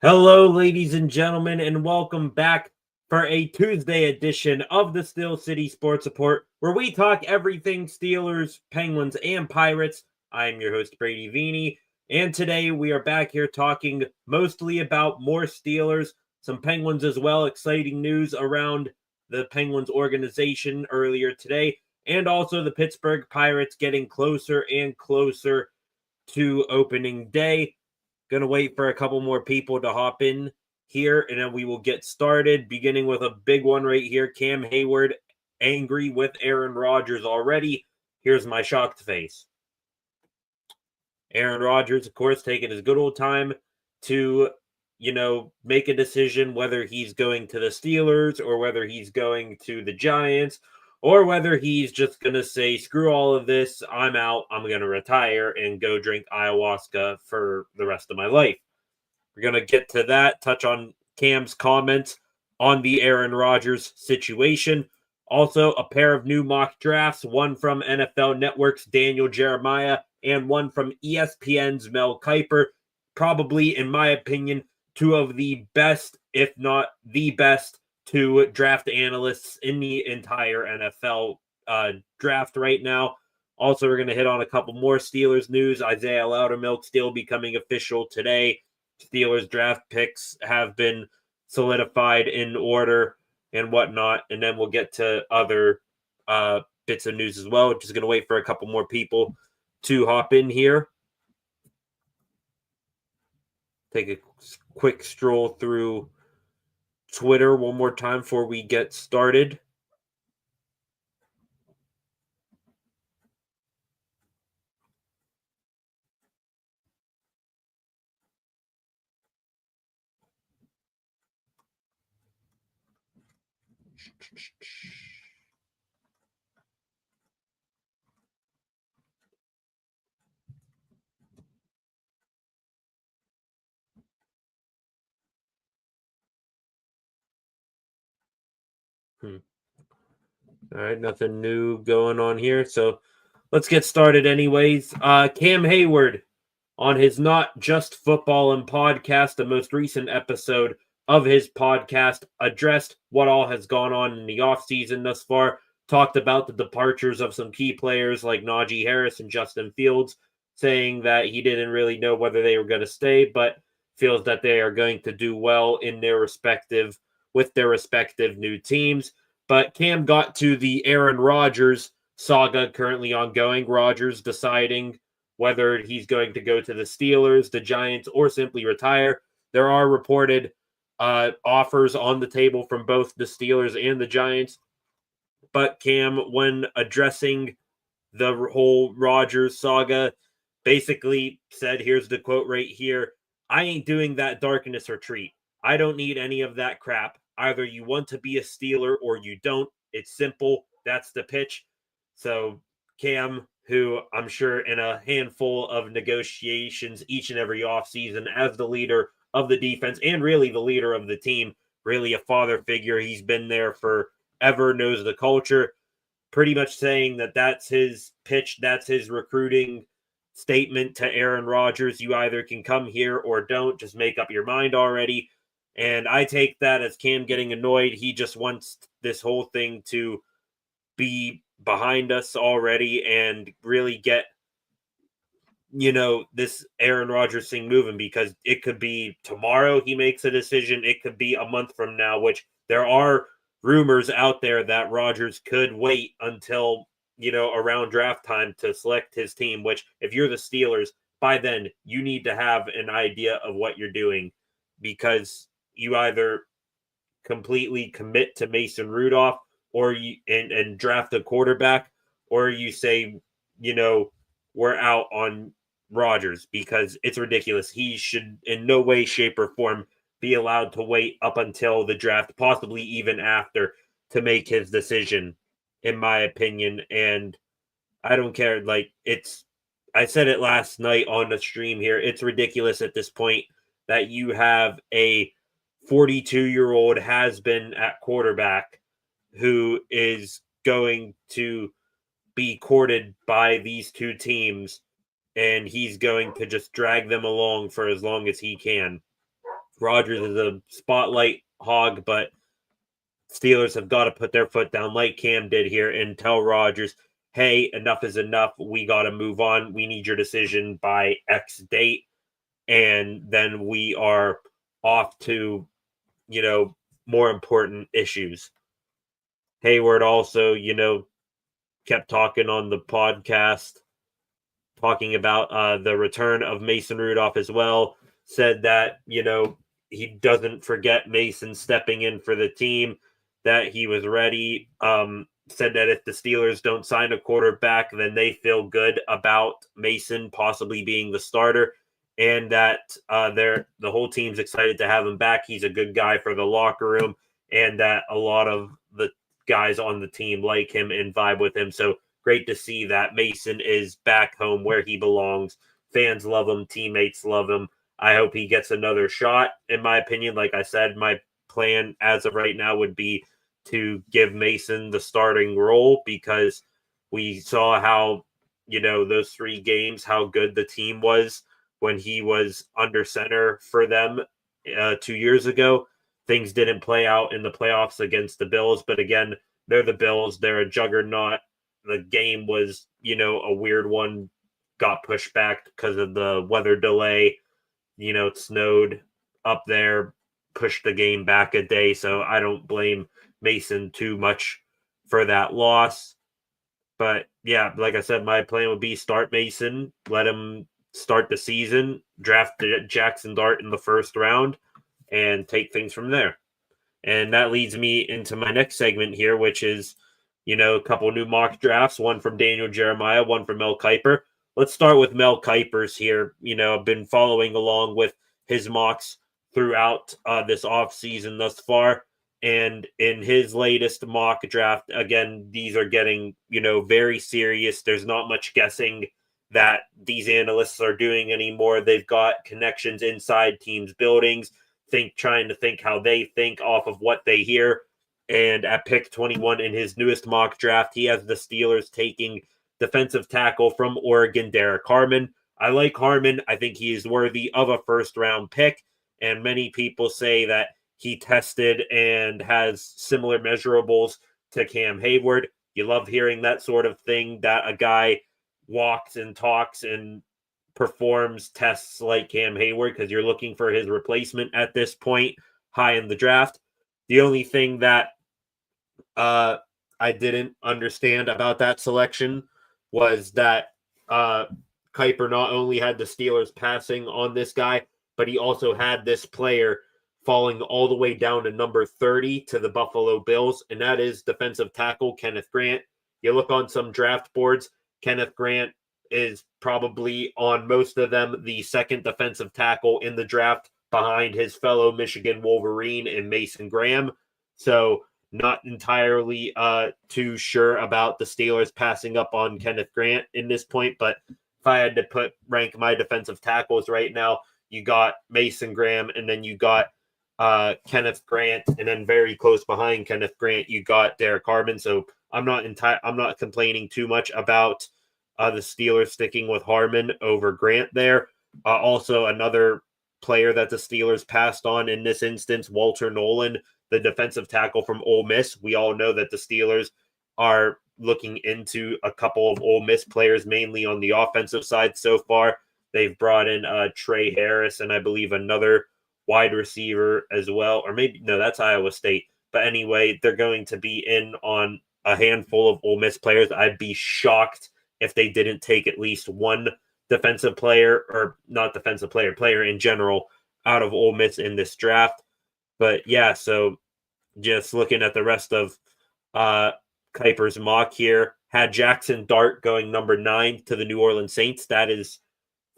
Hello, ladies and gentlemen, and welcome back for a Tuesday edition of the Steel City Sports Report, where we talk everything Steelers, Penguins, and Pirates. I am your host, Brady Vini, and today we are back here talking mostly about more Steelers, some Penguins as well. Exciting news around the Penguins organization earlier today, and also the Pittsburgh Pirates getting closer and closer to opening day. Gonna wait for a couple more people to hop in here, and then we will get started, beginning with a big one right here. Cam Heyward angry with Aaron Rodgers already. Here's my shocked face. Aaron Rodgers, of course, taking his good old time to, make a decision whether he's going to the Steelers or whether he's going to the Giants or whether he's just going to say, screw all of this, I'm out, I'm going to retire and go drink ayahuasca for the rest of my life. We're going to get to that, touch on Cam's comments on the Aaron Rodgers situation. Also, a pair of new mock drafts, one from NFL Network's Daniel Jeremiah and one from ESPN's Mel Kiper. Probably, in my opinion, two of the best, if not the best, two draft analysts in the entire NFL draft right now. Also, we're going to hit on a couple more Steelers news. Isaiah Loudermilk still becoming official today. Steelers draft picks have been solidified in order and whatnot. And then we'll get to other bits of news as well. Just going to wait for a couple more people to hop in here. Take a quick stroll through Twitter one more time before we get started. All right, nothing new going on here. So let's get started anyways. Cam Heyward on his Not Just Football and Podcast, the most recent episode of his podcast, addressed what all has gone on in the offseason thus far, talked about the departures of some key players like Najee Harris and Justin Fields, saying that he didn't really know whether they were going to stay, but feels that they are going to do well in their respective new teams. But Cam got to the Aaron Rodgers saga currently ongoing. Rodgers deciding whether he's going to go to the Steelers, the Giants, or simply retire. There are reported offers on the table from both the Steelers and the Giants. But Cam, when addressing the whole Rodgers saga, basically said, here's the quote right here, I ain't doing that darkness retreat. I don't need any of that crap. Either you want to be a Steeler or you don't. It's simple. That's the pitch. So Cam, who I'm sure in a handful of negotiations each and every offseason as the leader of the defense and really the leader of the team, really a father figure. He's been there forever, knows the culture, pretty much saying that that's his pitch, that's his recruiting statement to Aaron Rodgers. You either can come here or don't. Just make up your mind already. And I take that as Cam getting annoyed. He just wants this whole thing to be behind us already and really get, this Aaron Rodgers thing moving, because it could be tomorrow he makes a decision. It could be a month from now, which there are rumors out there that Rodgers could wait until, around draft time to select his team, which if you're the Steelers, by then you need to have an idea of what you're doing, because you either completely commit to Mason Rudolph or you and draft a quarterback, or you say, we're out on Rodgers, because it's ridiculous. He should in no way, shape, or form be allowed to wait up until the draft, possibly even after, to make his decision, in my opinion. And I don't care. I said it last night on the stream here. It's ridiculous at this point that you have a 42-year-old has been at quarterback who is going to be courted by these two teams, and he's going to just drag them along for as long as he can. Rodgers is a spotlight hog, but Steelers have got to put their foot down like Cam did here and tell Rodgers, hey, enough is enough. We got to move on. We need your decision by X date. And then we are off to, more important issues. Heyward also, kept talking on the podcast, talking about the return of Mason Rudolph as well. Said that, he doesn't forget Mason stepping in for the team, that he was ready. Said that if the Steelers don't sign a quarterback, then they feel good about Mason possibly being the starter, and that the whole team's excited to have him back. He's a good guy for the locker room, and that a lot of the guys on the team like him and vibe with him. So great to see that Mason is back home where he belongs. Fans love him. Teammates love him. I hope he gets another shot. In my opinion, like I said, my plan as of right now would be to give Mason the starting role, because we saw how, those 3 games, how good the team was when he was under center for them 2 years ago. Things didn't play out in the playoffs against the Bills, but again, they're the Bills. They're a juggernaut. The game was, a weird one, got pushed back because of the weather delay. It snowed up there, pushed the game back a day. So I don't blame Mason too much for that loss. But yeah, like I said, my plan would be start Mason, let him start the season, draft Jackson Dart in the first round, and take things from there. And that leads me into my next segment here, which is, a couple new mock drafts, one from Daniel Jeremiah, one from Mel Kiper. Let's start with Mel Kiper's here. I've been following along with his mocks throughout this offseason thus far. And in his latest mock draft, again, these are getting, very serious. There's not much guessing that these analysts are doing anymore. They've got connections inside teams' buildings, trying to think how they think off of what they hear. And at pick 21 in his newest mock draft, he has the Steelers taking defensive tackle from Oregon, Derek Harmon. I like Harmon. I think he is worthy of a first-round pick, and many people say that he tested and has similar measurables to Cam Heyward. You love hearing that sort of thing, that a guy walks and talks and performs tests like Cam Heyward, because you're looking for his replacement at this point, high in the draft. The only thing that I didn't understand about that selection was that Kiper not only had the Steelers passing on this guy, but he also had this player falling all the way down to number 30 to the Buffalo Bills, and that is defensive tackle Kenneth Grant. You look on some draft boards, Kenneth Grant is probably on most of them the second defensive tackle in the draft, behind his fellow Michigan Wolverine and Mason Graham. So not entirely too sure about the Steelers passing up on Kenneth Grant in this point, but if I had to rank my defensive tackles right now, you got Mason Graham, and then you got Kenneth Grant, and then very close behind Kenneth Grant, you got Derek Harmon. So I'm not complaining too much about the Steelers sticking with Harmon over Grant there. Also, another player that the Steelers passed on in this instance, Walter Nolan, the defensive tackle from Ole Miss. We all know that the Steelers are looking into a couple of Ole Miss players, mainly on the offensive side so far. They've brought in Trey Harris and I believe another wide receiver as well. Or maybe, no, that's Iowa State. But anyway, they're going to be in on a handful of Ole Miss players. I'd be shocked if they didn't take at least one defensive player, or not defensive player in general, out of Ole Miss in this draft. But yeah, so just looking at the rest of Kiper's mock here, had Jackson Dart going number 9 to the New Orleans Saints. That is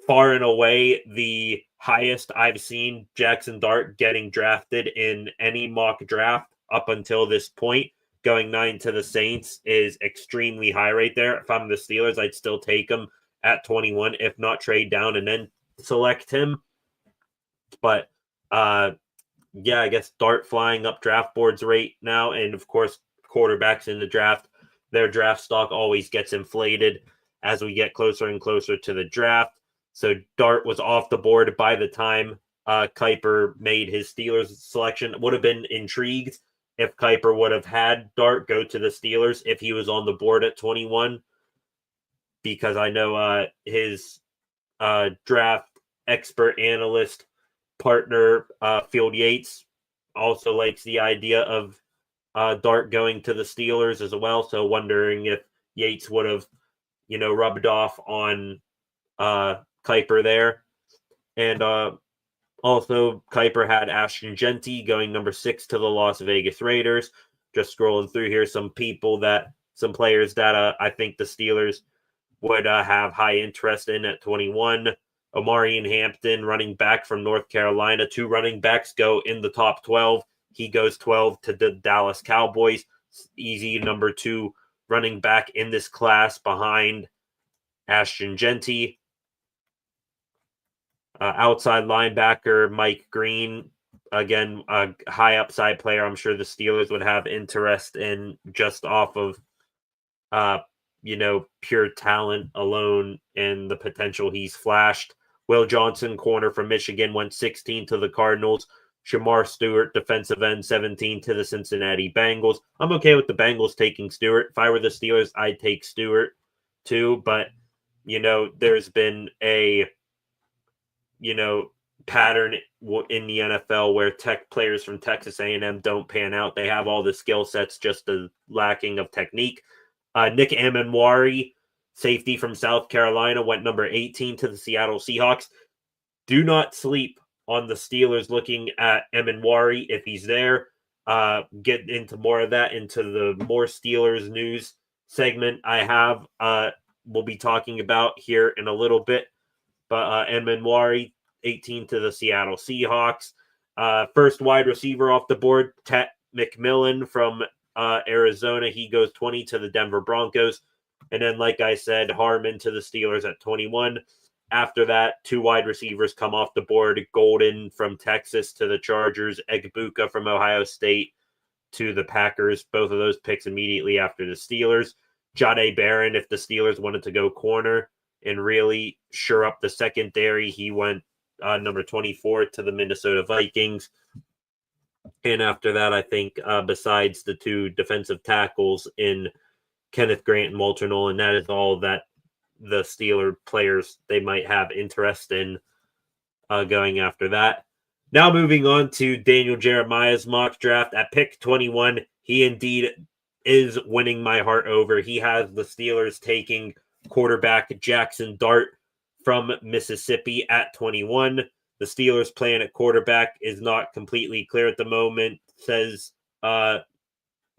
far and away the highest I've seen Jackson Dart getting drafted in any mock draft up until this point. Going 9 to the Saints is extremely high right there. If I'm the Steelers, I'd still take him at 21, if not trade down and then select him. But yeah, I guess Dart flying up draft boards right now. And of course, quarterbacks in the draft, their draft stock always gets inflated as we get closer and closer to the draft. So Dart was off the board by the time Kuiper made his Steelers selection. Would have been intrigued if Kuiper would have had Dart go to the Steelers if he was on the board at 21, because I know his draft expert analyst partner, Field Yates, also likes the idea of Dart going to the Steelers as well. So wondering if Yates would have, rubbed off on Kuiper there. And also, Kuiper had Ashton Genty going number 6 to the Las Vegas Raiders. Just scrolling through here, some players that I think the Steelers would have high interest in at 21. Omarion Hampton, running back from North Carolina. 2 running backs go in the top 12. He goes 12 to the Dallas Cowboys. Easy number 2 running back in this class behind Ashton Genty. Outside linebacker Mike Green, again, a high upside player. I'm sure the Steelers would have interest in just off of, pure talent alone and the potential he's flashed. Will Johnson, corner from Michigan, went 16 to the Cardinals. Shamar Stewart, defensive end, 17 to the Cincinnati Bengals. I'm okay with the Bengals taking Stewart. If I were the Steelers, I'd take Stewart too. But, there's been a pattern in the NFL where tech players from Texas A&M don't pan out. They have all the skill sets, just the lacking of technique. Nick Amenwari, safety from South Carolina, went number 18 to the Seattle Seahawks. Do not sleep on the Steelers looking at Amenwari if he's there. Get into more of that into the more Steelers news segment I have. We'll be talking about here in a little bit. But Amenwari, 18 to the Seattle Seahawks. First wide receiver off the board, Tet McMillan from Arizona. He goes 20 to the Denver Broncos. And then, like I said, Harmon to the Steelers at 21. After that, 2 wide receivers come off the board. Golden from Texas to the Chargers. Egbuka from Ohio State to the Packers. Both of those picks immediately after the Steelers. Jahdae Barron, if the Steelers wanted to go corner and really shore up the secondary, he went number 24 to the Minnesota Vikings. And after that, I think besides the 2 defensive tackles in Kenneth Grant and Walter Nolan, that is all that the Steeler players they might have interest in going after that. Now moving on to Daniel Jeremiah's mock draft at pick 21. He indeed is winning my heart over. He has the Steelers taking quarterback Jackson Dart from Mississippi at 21. The Steelers' plan at quarterback is not completely clear at the moment, says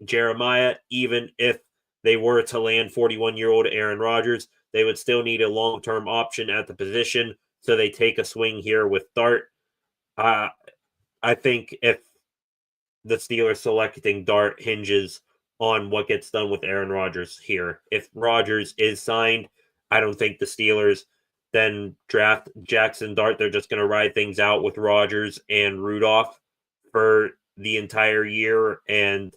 Jeremiah. Even if they were to land 41-year-old Aaron Rodgers, they would still need a long-term option at the position, so they take a swing here with Dart. I think if the Steelers selecting Dart hinges on what gets done with Aaron Rodgers here. If Rodgers is signed, I don't think the Steelers then draft Jackson Dart. They're just going to ride things out with Rodgers and Rudolph for the entire year and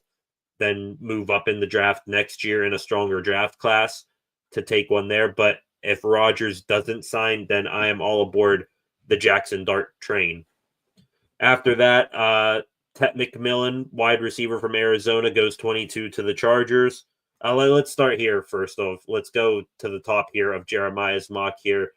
then move up in the draft next year in a stronger draft class to take one there. But if Rodgers doesn't sign, then I am all aboard the Jackson Dart train. After that, Tet McMillan, wide receiver from Arizona, goes 22 to the Chargers. Let's start here first off. Let's go to the top here of Jeremiah's mock here.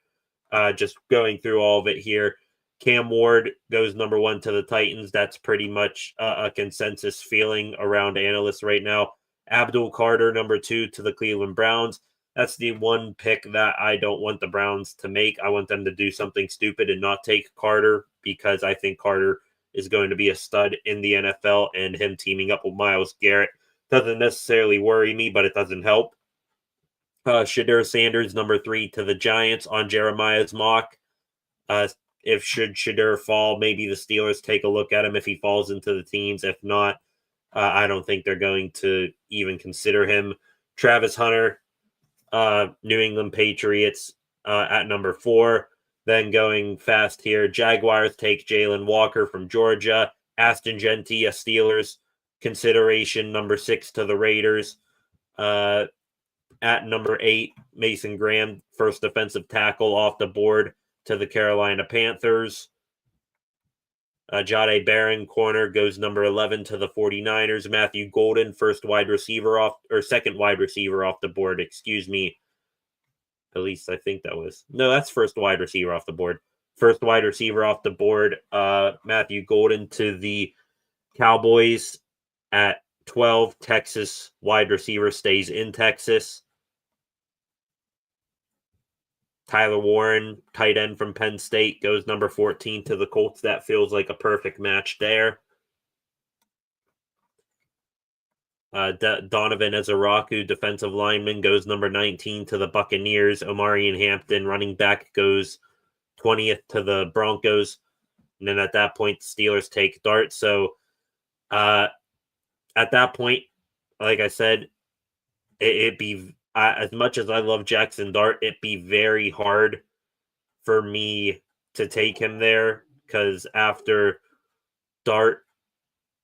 Just going through all of it here. Cam Ward goes number 1 to the Titans. That's pretty much a consensus feeling around analysts right now. Abdul Carter, number 2 to the Cleveland Browns. That's the one pick that I don't want the Browns to make. I want them to do something stupid and not take Carter, because I think Carter is going to be a stud in the NFL, and him teaming up with Myles Garrett doesn't necessarily worry me, but it doesn't help. Shadur Sanders, number 3 to the Giants on Jeremiah's mock. If Shadur fall, maybe the Steelers take a look at him if he falls into the teams. If not, I don't think they're going to even consider him. Travis Hunter, New England Patriots at number 4. Then going fast here, Jaguars take Jalen Walker from Georgia. Ashton Genty, a Steelers consideration, number 6 to the Raiders. At number 8, Mason Graham, first defensive tackle off the board to the Carolina Panthers. Jahdae Barron, corner, goes number 11 to the 49ers. Matthew Golden, second wide receiver off the board, excuse me. At least I think that was. No, that's first wide receiver off the board. First wide receiver off the board, Matthew Golden to the Cowboys at 12. Texas wide receiver stays in Texas. Tyler Warren, tight end from Penn State, goes number 14 to the Colts. That feels like a perfect match there. Donovan Ezeraku, defensive lineman, goes number 19 to the Buccaneers. Omarion Hampton, running back, goes 20th to the Broncos. And then at that point, the Steelers take Dart. So at that point, like I said, it'd be, as much as I love Jackson Dart, it'd be very hard for me to take him there, because after Dart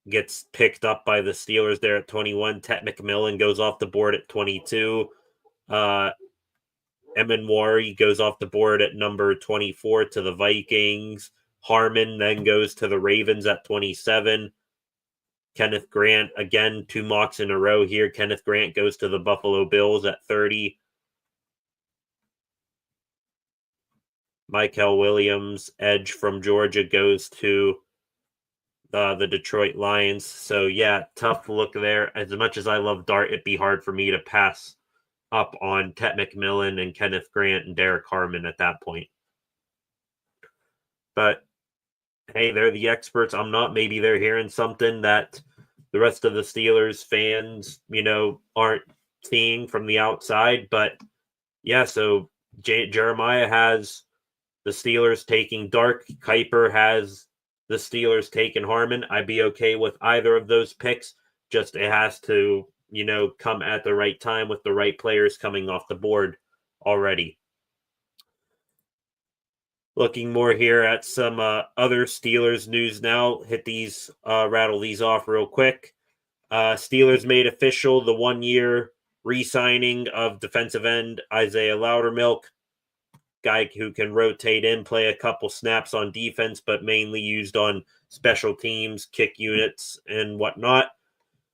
gets picked up by the Steelers there at 21, Tet McMillan goes off the board at 22. Emanwari goes off the board at number 24 to the Vikings. Harmon then goes to the Ravens at 27. Kenneth Grant, again, 2 mocks in a row here. Kenneth Grant goes to the Buffalo Bills at 30. Michael Williams, edge from Georgia, goes to the Detroit Lions. So, yeah, tough look there. As much as I love Dart, it'd be hard for me to pass up on Tet McMillan and Kenneth Grant and Derek Harmon at that point. But, hey, they're the experts. I'm not. Maybe they're hearing something that the rest of the Steelers fans, aren't seeing from the outside. But, yeah, so Jeremiah has the Steelers taking Dart. Kuiper has the Steelers taking Harmon. I'd be okay with either of those picks. Just it has to, come at the right time with the right players coming off the board already. Looking more here at some other Steelers news now. Rattle these off real quick. Steelers made official the 1-year re-signing of defensive end Isaiah Loudermilk, guy who can rotate in, play a couple snaps on defense, but mainly used on special teams, kick units, and whatnot.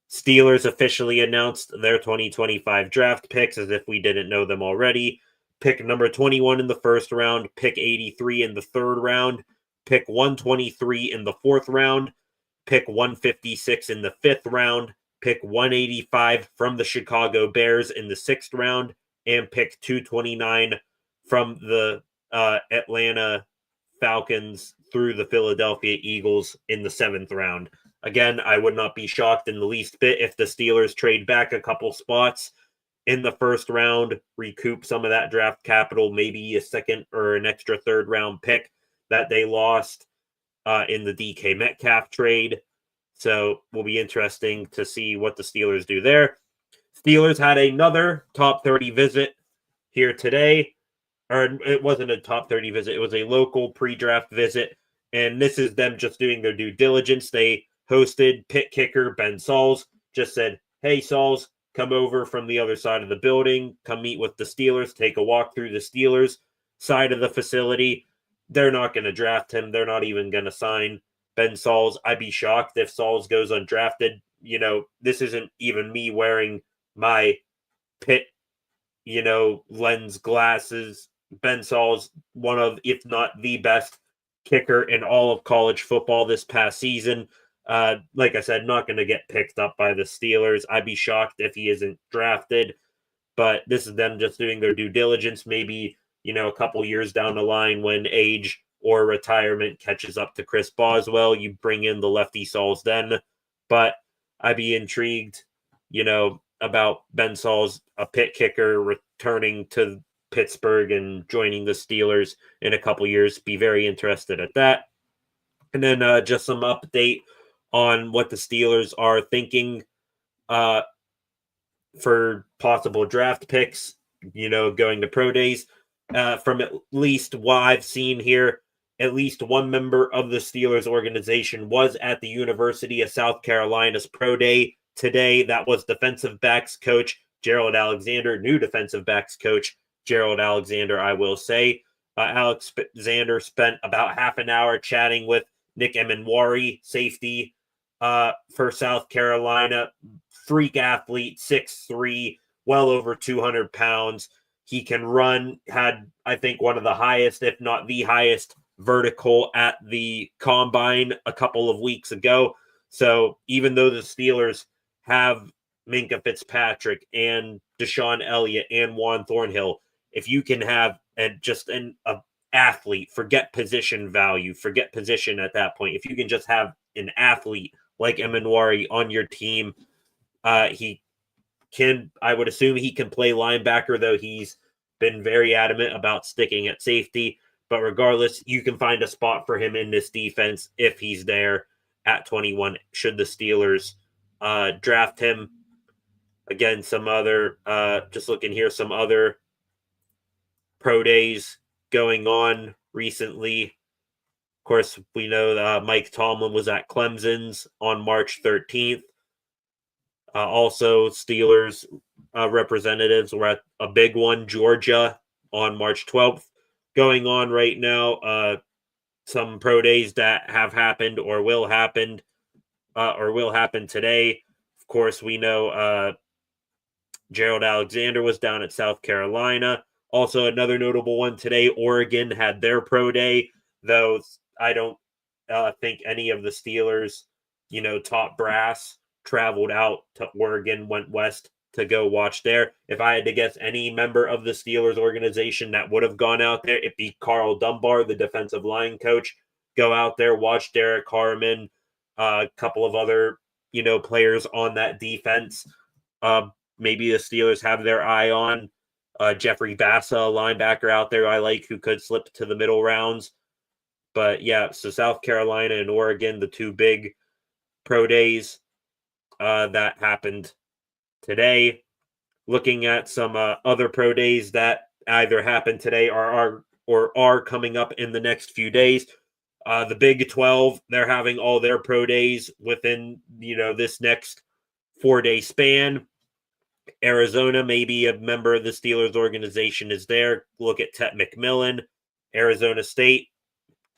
Steelers officially announced their 2025 draft picks, as if we didn't know them already. Pick number 21 in the first round, pick 83 in the third round, pick 123 in the fourth round, pick 156 in the fifth round, pick 185 from the Chicago Bears in the sixth round, and pick 229 from the Atlanta Falcons through the Philadelphia Eagles in the seventh round. Again, I would not be shocked in the least bit if the Steelers trade back a couple spots in the first round, recoup some of that draft capital, maybe a second or an extra third round pick that they lost in the DK Metcalf trade. So will be interesting to see what the Steelers do there. Steelers had another top 30 visit here today. Or it wasn't a top 30 visit. It was a local pre-draft visit. And this is them just doing their due diligence. They hosted pit kicker Ben Sauls. Just said, hey, Sauls, come over from the other side of the building. Come meet with the Steelers. Take a walk through the Steelers side of the facility. They're not going to draft him. They're not even going to sign Ben Sauls. I'd be shocked if Sauls goes undrafted. This isn't even me wearing my pit, lens glasses. Ben Sauls, one of, if not the best kicker in all of college football this past season. Like I said, not going to get picked up by the Steelers. I'd be shocked if he isn't drafted. But this is them just doing their due diligence. Maybe, a couple years down the line when age or retirement catches up to Chris Boswell, you bring in the lefty Sauls then. But I'd be intrigued, about Ben Sauls, a pit kicker, returning to Pittsburgh and joining the Steelers in a couple years. Be very interested at that. And then just some update on what the Steelers are thinking for possible draft picks, going to pro days. From at least what I've seen here, at least one member of the Steelers organization was at the University of South Carolina's pro day today. That was defensive backs coach Gerald Alexander, new defensive backs coach Gerald Alexander, I will say. Alexander spent about half an hour chatting with Nick Emenwari, safety for South Carolina. Freak athlete, 6'3", well over 200 pounds. He can run, had, I think, one of the highest, if not the highest, vertical at the combine a couple of weeks ago. So even though the Steelers have Minkah Fitzpatrick and Deshaun Elliott and Juan Thornhill, if you can have an athlete, forget position value, forget position at that point. If you can just have an athlete like Emenwari on your team, he can, I would assume he can play linebacker, though he's been very adamant about sticking at safety. But regardless, you can find a spot for him in this defense if he's there at 21, should the Steelers draft him. Again, some other, just looking here, some other pro days going on recently. Of course, we know Mike Tomlin was at Clemson's on March 13th. Also, Steelers representatives were at a big one, Georgia, on March 12th. Going on right now, some pro days that have happened or will happen today. Of course, we know Gerald Alexander was down at South Carolina. Also, another notable one today, Oregon had their pro day, though I don't think any of the Steelers, top brass traveled out to Oregon, went west to go watch there. If I had to guess any member of the Steelers organization that would have gone out there, it'd be Carl Dunbar, the defensive line coach. Go out there, watch Derek Harmon, a couple of other, players on that defense. Maybe the Steelers have their eye on Jeffrey Bassa, a linebacker out there I like, who could slip to the middle rounds. But yeah, so South Carolina and Oregon, the two big pro days that happened today. Looking at some other pro days that either happened today or are coming up in the next few days. The Big 12, they're having all their pro days within, this next 4-day span. Arizona, maybe a member of the Steelers organization is there. Look at Tet McMillan. Arizona State,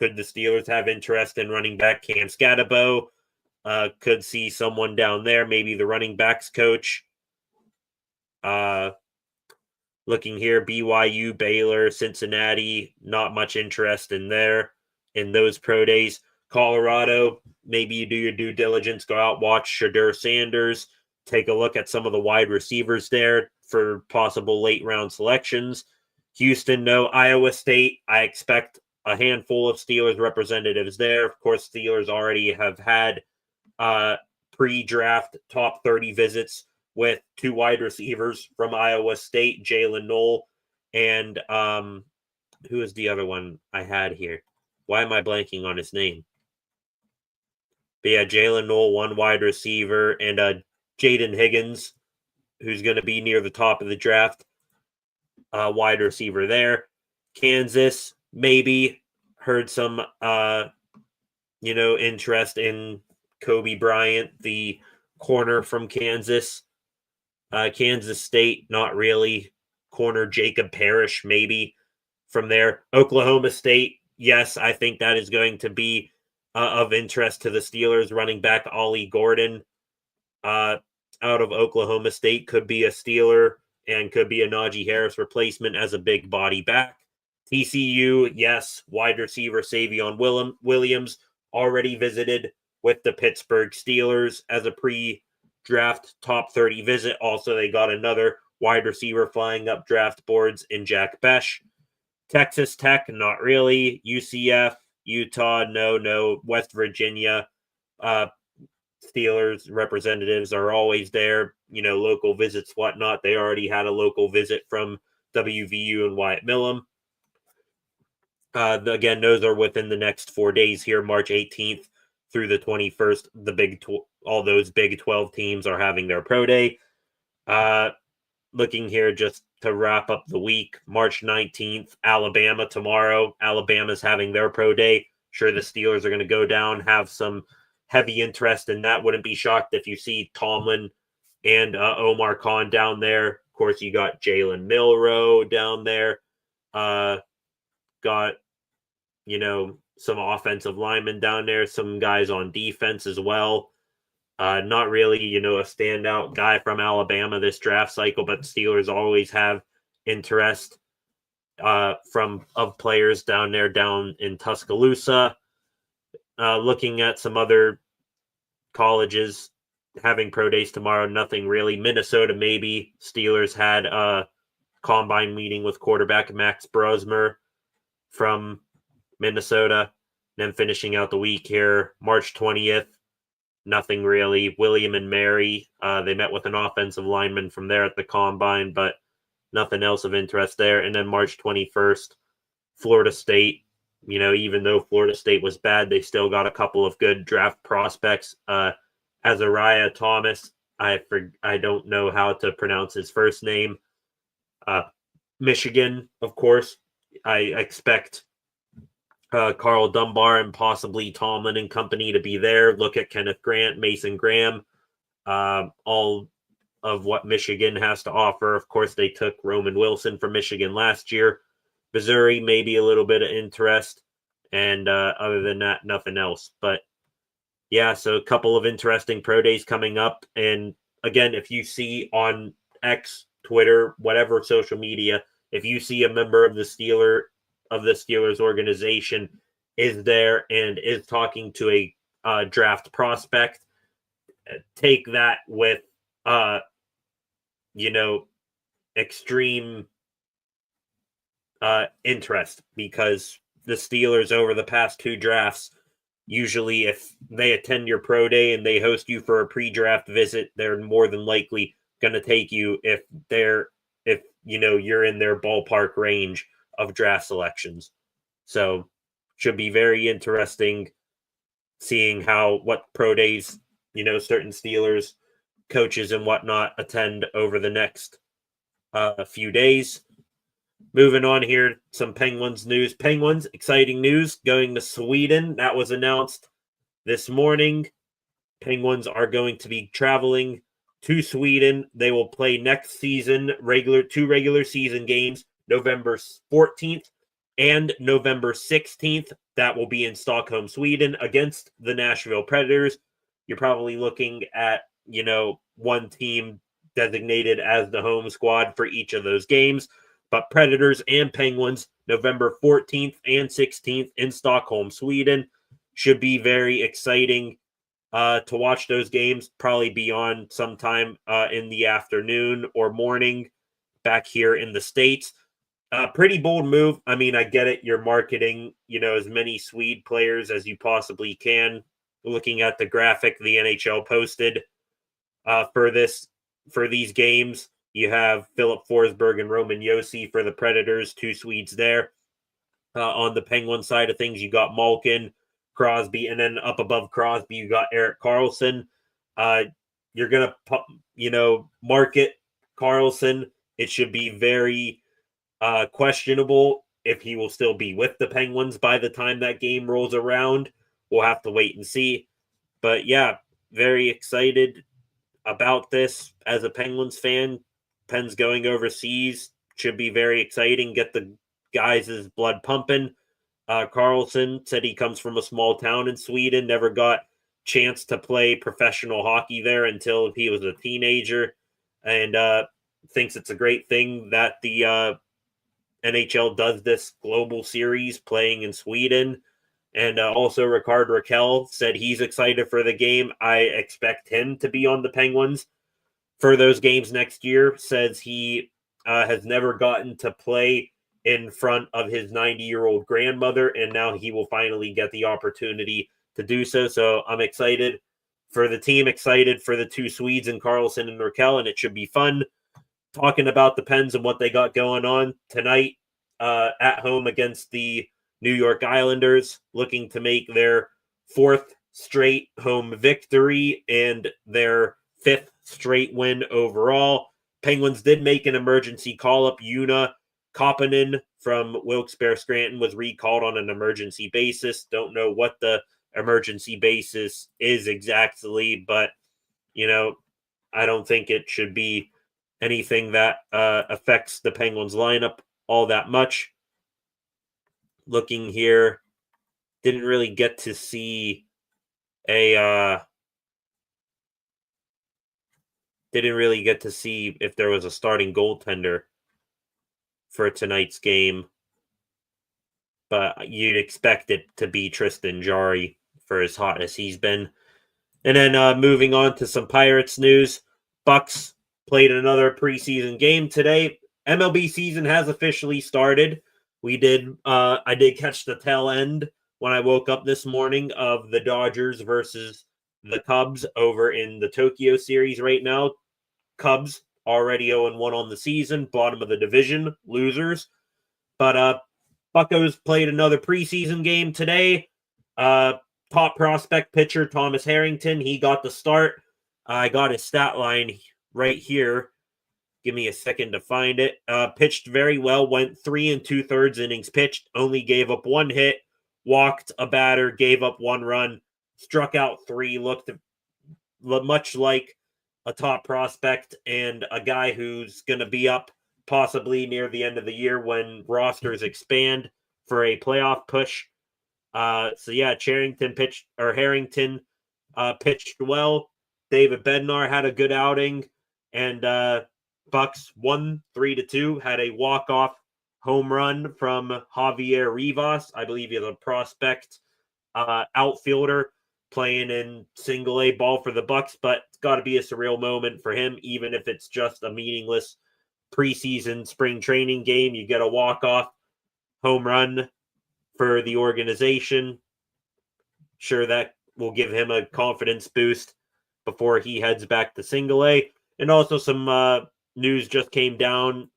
could the Steelers have interest in running back Cam Scatterbo? Could see someone down there, maybe the running backs coach. Looking here, BYU, Baylor, Cincinnati, not much interest in those pro days. Colorado, maybe you do your due diligence, go out, watch Shadur Sanders, take a look at some of the wide receivers there for possible late round selections. Houston, no. Iowa State, I expect a handful of Steelers representatives there. Of course, Steelers already have had pre-draft top 30 visits with two wide receivers from Iowa State, Jalen Knoll, and who is the other one I had here? Why am I blanking on his name? But yeah, Jalen Knoll, one wide receiver, and Jaden Higgins, who's going to be near the top of the draft, wide receiver there. Kansas, maybe heard some, interest in Kobe Bryant, the corner from Kansas. Kansas State, not really. Corner Jacob Parrish, maybe from there. Oklahoma State, yes, I think that is going to be of interest to the Steelers. Running back Ollie Gordon out of Oklahoma State could be a Steeler and could be a Najee Harris replacement as a big body back. TCU, yes, wide receiver Savion Williams already visited with the Pittsburgh Steelers as a pre-draft top 30 visit. Also, they got another wide receiver flying up draft boards in Jack Besh. Texas Tech, not really. UCF, Utah, no. West Virginia, Steelers representatives are always there. Local visits, whatnot. They already had a local visit from WVU and Wyatt Millum. Again, those are within the next 4 days here, March 18th through the 21st. All those Big 12 teams are having their pro day. Looking here just to wrap up the week, March 19th, Alabama tomorrow. Alabama's having their pro day. Sure, the Steelers are going to go down, have some heavy interest in that. Wouldn't be shocked if you see Tomlin and Omar Khan down there. Of course, you got Jalen Milroe down there. Got, some offensive linemen down there, some guys on defense as well. Not really, a standout guy from Alabama this draft cycle, but Steelers always have interest of players down there, down in Tuscaloosa. Looking at some other colleges having pro days tomorrow, nothing really. Minnesota, maybe. Steelers had a combine meeting with quarterback Max Brosmer from Minnesota. Then finishing out the week here, March 20th, nothing really. William and Mary, they met with an offensive lineman from there at the combine, but nothing else of interest there. And then March 21st, Florida State. Even though Florida State was bad, they still got a couple of good draft prospects. Azariah Thomas, I don't know how to pronounce his first name. Michigan, of course. I expect Carl Dunbar and possibly Tomlin and company to be there. Look at Kenneth Grant, Mason Graham, all of what Michigan has to offer. Of course, they took Roman Wilson from Michigan last year. Missouri, maybe a little bit of interest. And other than that, nothing else. But yeah, so a couple of interesting pro days coming up. And again, if you see on X, Twitter, whatever social media, if you see a member of the Steelers organization is there and is talking to a draft prospect, take that with extreme interest, because the Steelers over the past two drafts, usually if they attend your pro day and they host you for a pre-draft visit, they're more than likely going to take you if you're in their ballpark range of draft selections. So should be very interesting seeing what pro days, certain Steelers coaches and whatnot attend over the next few days. Moving on here, some Penguins news. Penguins, exciting news, going to Sweden. That was announced this morning. Penguins are going to be traveling to Sweden. They will play next season, two regular season games, November 14th and November 16th. That will be in Stockholm, Sweden, against the Nashville Predators. You're probably looking at, one team designated as the home squad for each of those games. But Predators and Penguins, November 14th and 16th in Stockholm, Sweden. Should be very exciting to watch those games. Probably be on sometime in the afternoon or morning back here in the States. Pretty bold move. I mean, I get it. You're marketing, as many Swede players as you possibly can. Looking at the graphic the NHL posted for these games, you have Philip Forsberg and Roman Josi for the Predators, two Swedes there. On the Penguin side of things, you got Malkin, Crosby, and then up above Crosby, you got Erik Karlsson. You're going to, market Karlsson. It should be very questionable if he will still be with the Penguins by the time that game rolls around. We'll have to wait and see. But yeah, very excited about this as a Penguins fan. Pens going overseas should be very exciting. Get the guys' blood pumping. Karlsson said he comes from a small town in Sweden, never got chance to play professional hockey there until he was a teenager, and thinks it's a great thing that the NHL does this global series playing in Sweden. And also Ricard Raquel said he's excited for the game. I expect him to be on the Penguins for those games next year. Says he has never gotten to play in front of his 90-year-old grandmother, and now he will finally get the opportunity to do so. So I'm excited for the team, excited for the two Swedes and Karlsson and Raquel, and it should be fun talking about the Pens and what they got going on tonight at home against the New York Islanders, looking to make their fourth straight home victory and their fifth straight win overall. Penguins did make an emergency call-up. Una Koppinen from Wilkes-Barre Scranton was recalled on an emergency basis. Don't know what the emergency basis is exactly, but, I don't think it should be anything that affects the Penguins lineup all that much. Looking here didn't really get to see a didn't really get to see if there was a starting goaltender for tonight's game, but you'd expect it to be Tristan Jarry for as hot as he's been. And then moving on to some Pirates news, Bucks played another preseason game today. MLB season has officially started. I did catch the tail end when I woke up this morning of the Dodgers versus the Cubs over in the Tokyo series right now. Cubs already 0-1 on the season, bottom of the division, losers. But Buccos played another preseason game today. Top prospect pitcher Thomas Harrington, he got the start. I got his stat line right here. Give me a second to find it. Pitched very well, went 3 2/3 innings pitched, only gave up 1 hit, walked a batter, gave up 1 run, struck out 3, looked much like a top prospect and a guy who's going to be up possibly near the end of the year when rosters expand for a playoff push. Harrington pitched well. David Bednar had a good outing, and Bucks won 3-2. Had a walk-off home run from Javier Rivas. I believe he's a prospect outfielder playing in single A ball for the Bucks, but it's got to be a surreal moment for him, even if it's just a meaningless preseason spring training game. You get a walk-off home run for the organization. Sure, that will give him a confidence boost before he heads back to single A. And also some news just came down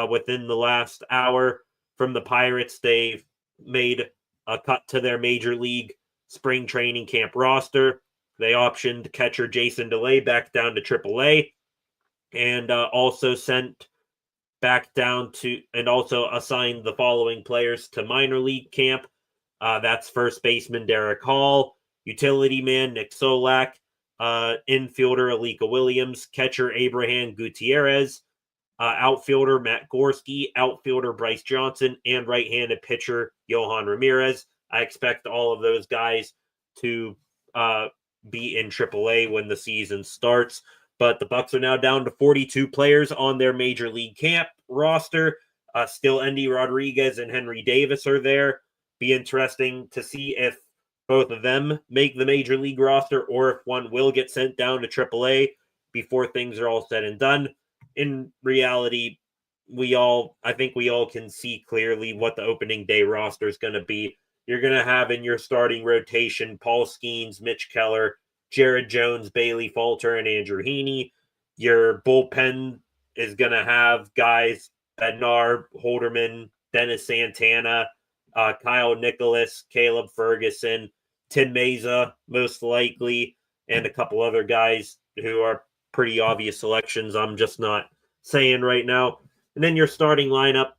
within the last hour from the Pirates. They've made a cut to their major league spring training camp roster. They optioned catcher Jason DeLay back down to AAA and also sent back down to and also assigned the following players to minor league camp. That's first baseman Derek Hall, utility man Nick Solak, infielder Alika Williams, catcher Abraham Gutierrez, outfielder Matt Gorski, outfielder Bryce Johnson, and right-handed pitcher Johan Ramirez. I expect all of those guys to be in AAA when the season starts. But the Bucks are now down to 42 players on their major league camp roster. Still Endy Rodriguez and Henry Davis are there. Be interesting to see if both of them make the major league roster or if one will get sent down to AAA before things are all said and done. In reality, I think we all can see clearly what the opening day roster is going to be. You're going to have in your starting rotation Paul Skeens, Mitch Keller, Jared Jones, Bailey Falter, and Andrew Heaney. Your bullpen is going to have guys Bednar, Holderman, Dennis Santana, Kyle Nicholas, Caleb Ferguson, Tim Meza, most likely, and a couple other guys who are pretty obvious selections I'm just not saying right now. And then your starting lineup,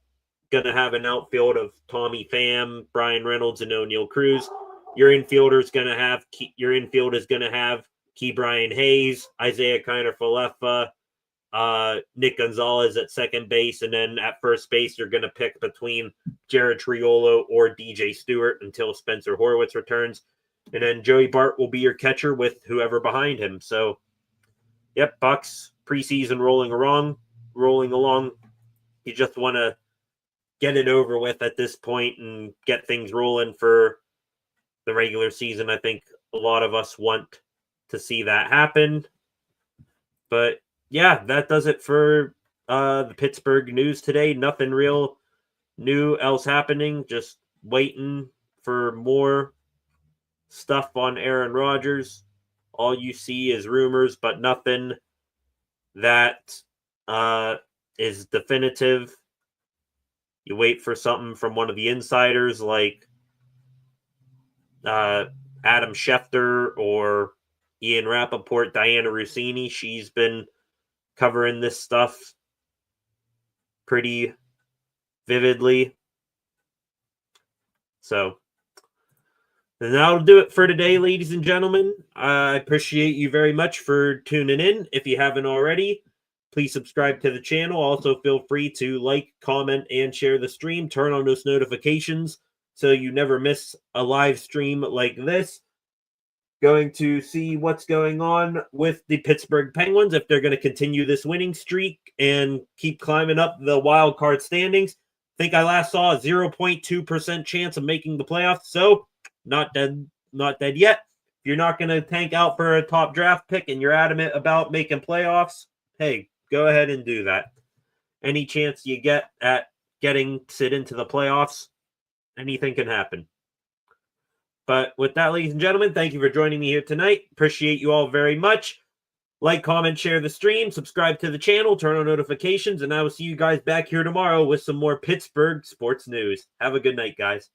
going to have an outfield of Tommy Pham, Brian Reynolds, and O'Neill Cruz. Your infield is going to have Key Brian Hayes, Isaiah Kiner-Falefa, Nick Gonzalez at second base, and then at first base you're going to pick between Jared Triolo or DJ Stewart until Spencer Horwitz returns. And then Joey Bart will be your catcher with whoever behind him. So, yep, Bucks preseason rolling along. You just want to get it over with at this point and get things rolling for the regular season. I think a lot of us want to see that happen. But yeah, that does it for the Pittsburgh news today. Nothing real new else happening. Just waiting for more stuff on Aaron Rodgers. All you see is rumors, but nothing that is definitive. You wait for something from one of the insiders like Adam Schefter or Ian Rappaport, Diana Rossini. She's been covering this stuff pretty vividly. So, and that'll do it for today, ladies and gentlemen. I appreciate you very much for tuning in. If you haven't already, please subscribe to the channel. Also, feel free to like, comment, and share the stream. Turn on those notifications so you never miss a live stream like this. Going to see what's going on with the Pittsburgh Penguins, if they're going to continue this winning streak and keep climbing up the wild card standings. I think I last saw a 0.2% chance of making the playoffs, so not dead yet. If you're not going to tank out for a top draft pick and you're adamant about making playoffs, hey, go ahead and do that. Any chance you get at getting Sid into the playoffs, anything can happen. But with that, ladies and gentlemen, thank you for joining me here tonight. Appreciate you all very much. Like, comment, share the stream, subscribe to the channel, turn on notifications, and I will see you guys back here tomorrow with some more Pittsburgh sports news. Have a good night, guys.